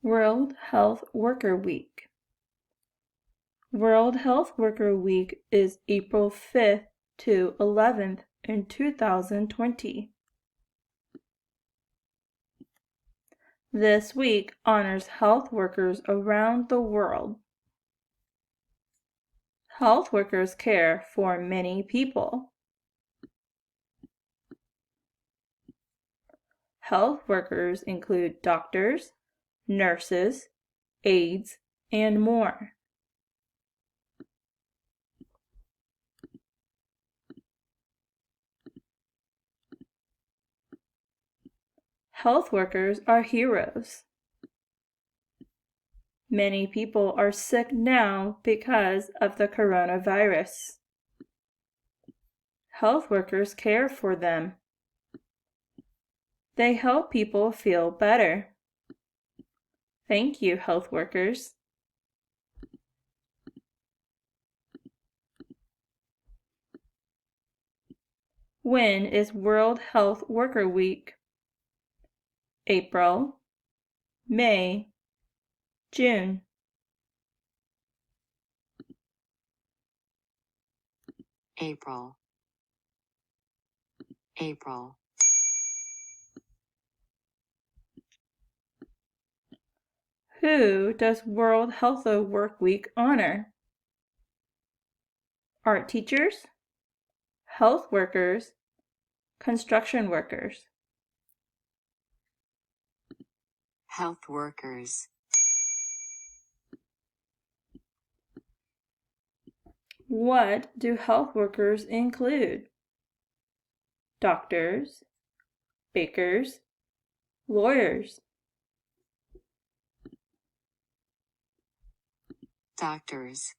World Health Worker Week. World Health Worker Week is April 5th to 11th in 2020. This week honors health workers around the world. Health workers care for many people. Health workers include doctors, nurses, aides, and more. Health workers are heroes. Many people are sick now because of the coronavirus. Health workers care for them. They help people feel better. Thank you, health workers. When is World Health Worker Week? April, May, June. April. April. Who does World Health Work Week honor? Art teachers, health workers, construction workers. Health workers. What do health workers include? Doctors, bakers, lawyers. Doctors.